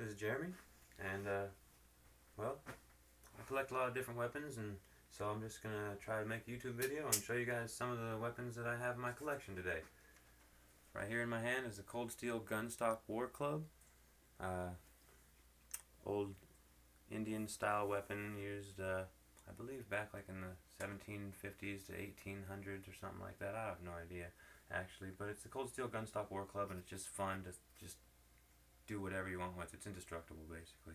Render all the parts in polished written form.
This is Jeremy, and well, I collect a lot of different weapons, and so I'm just gonna try to make a YouTube video and show you guys some of the weapons that I have in my collection today. Right here in my hand is a cold steel gunstock war club, old Indian style weapon used, I believe, back like in the 1750s to 1800s or something like that. I have no idea actually, but it's a cold steel gunstock war club, and it's just fun to just do whatever you want with it. It's indestructible, basically.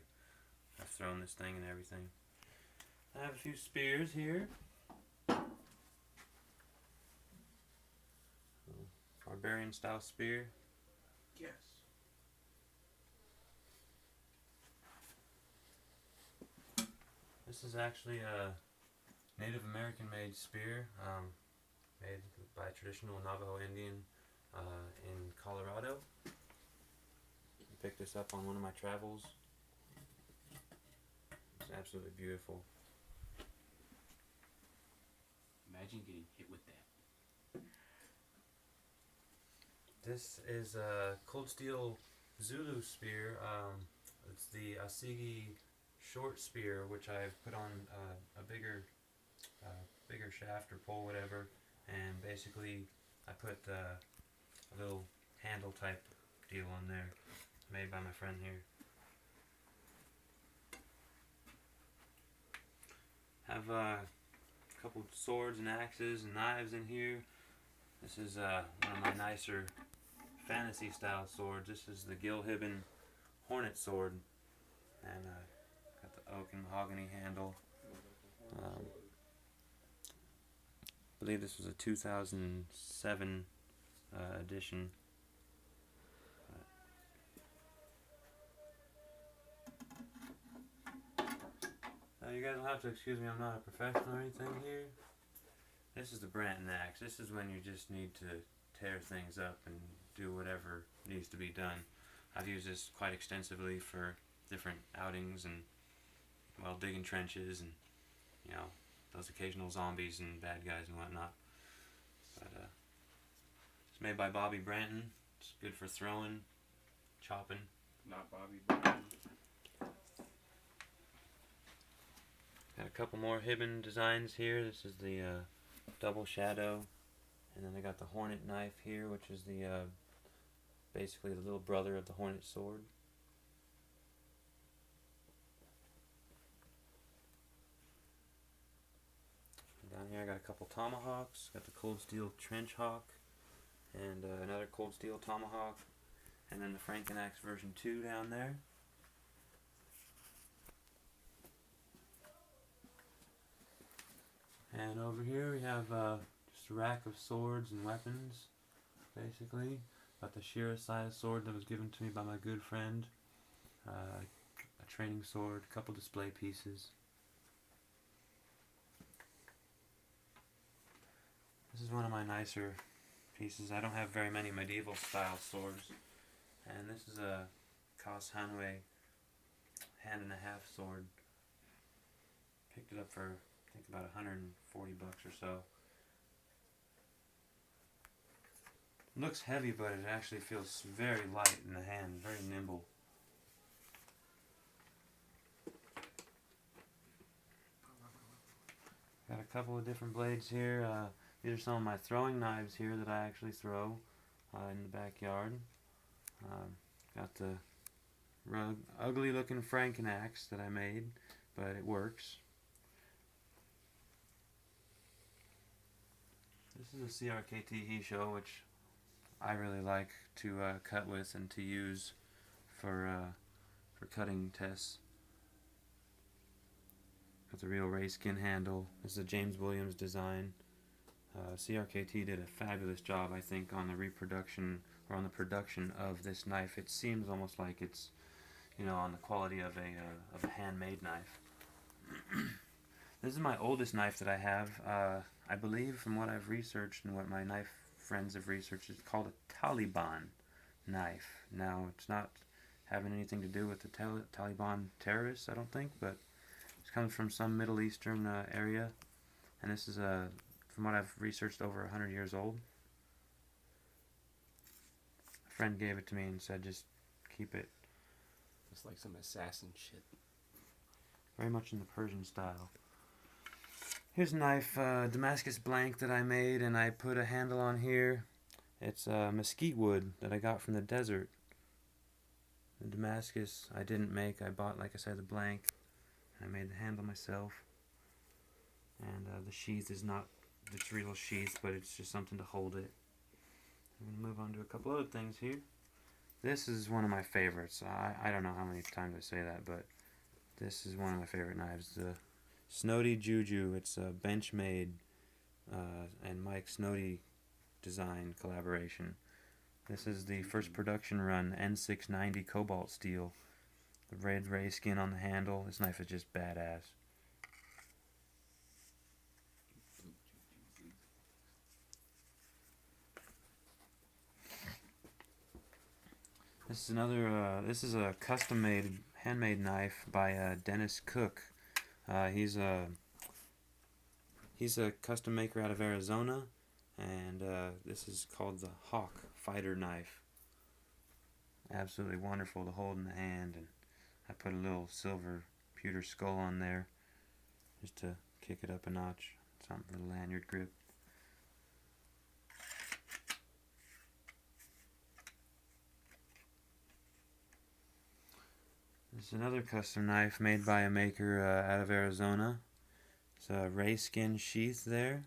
I've thrown this thing and everything. I have a few spears here. Barbarian style spear. Yes. This is actually a Native American made spear, made by a traditional Navajo Indian in Colorado. I picked this up on one of my travels. It's absolutely beautiful. Imagine getting hit with that. This is a cold steel Zulu spear. It's the Asigi short spear, which I've put on a bigger shaft or pole, whatever, and basically I put a little handle type deal on there, made by my friend here. Have a couple swords and axes and knives in here. This is one of my nicer fantasy style swords. This is the Gilhibben Hornet sword, and got the oak and mahogany handle. I believe this was a 2007 edition. You guys will have to excuse me, I'm not a professional or anything here. This is the Branton axe. This is when you just need to tear things up and do whatever needs to be done. I've used this quite extensively for different outings and, well, digging trenches and, you know, those occasional zombies and bad guys and whatnot. But it's made by Bobby Branton. It's good for throwing, chopping. Not Bobby Branton. Got a couple more Hibben designs here. This is the double shadow, and then I got the Hornet knife here, which is the basically the little brother of the Hornet sword. Down here I got a couple tomahawks. Got the cold steel trench hawk, and another cold steel tomahawk, and then the Franken-Axe version 2 down there. And over here we have just a rack of swords and weapons, basically. Got the Shirasaya sword that was given to me by my good friend, a training sword, a couple display pieces. This is one of my nicer pieces. I don't have very many medieval style swords. And this is a Kos Hanwei hand and a half sword. Picked it up for, I think, about $140 or so. It looks heavy, but it actually feels very light in the hand, very nimble. Got a couple of different blades here. These are some of my throwing knives here that I actually throw in the backyard. Got the ugly looking Franken-Axe that I made, but it works. This is a CRKT show, which I really like to cut with and to use for cutting tests. Got the real ray skin handle. This is a James Williams design. CRKT did a fabulous job, I think, on the reproduction or on the production of this knife. It seems almost like it's, you know, on the quality of a handmade knife. This is my oldest knife that I have. I believe, from what I've researched and what my knife friends have researched, it's called a Taliban knife. Now, it's not having anything to do with the Taliban terrorists, I don't think, but it comes from some Middle Eastern area, and this is, from what I've researched, over 100 years old. A friend gave it to me and said just keep it Looks like some assassin shit. Very much in the Persian style. Here's a knife, Damascus blank that I made, and I put a handle on here. It's mesquite wood that I got from the desert. The Damascus I didn't make. I bought, like I said, the blank. I made the handle myself. And the sheath is not its real sheath, but it's just something to hold it. I'm going to move on to a couple other things here. This is one of my favorites. I don't know how many times I say that, but this is one of my favorite knives. The Snody Juju. It's a Benchmade and Mike Snody design collaboration. This is the first production run N690 cobalt steel. The red ray skin on the handle. This knife is just badass. This is another. This is a custom-made, handmade knife by Dennis Cook. He's a custom maker out of Arizona, and this is called the Hawk Fighter Knife. Absolutely wonderful to hold in the hand, and I put a little silver pewter skull on there just to kick it up a notch. Something for the lanyard grip. This is another custom knife made by a maker out of Arizona. It's a ray skin sheath there.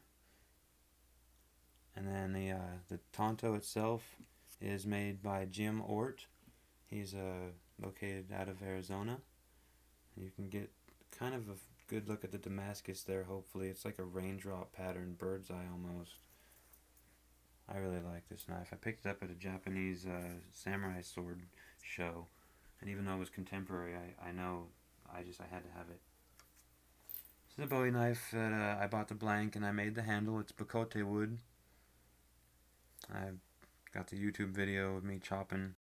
And then the Tonto itself is made by Jim Ort. He's located out of Arizona. You can get kind of a good look at the Damascus there, hopefully. It's like a raindrop pattern, bird's eye almost. I really like this knife. I picked it up at a Japanese samurai sword show. And even though it was contemporary, I know I had to have it. This is a Bowie knife that I bought the blank and I made the handle. It's Bacote wood. I got the YouTube video of me chopping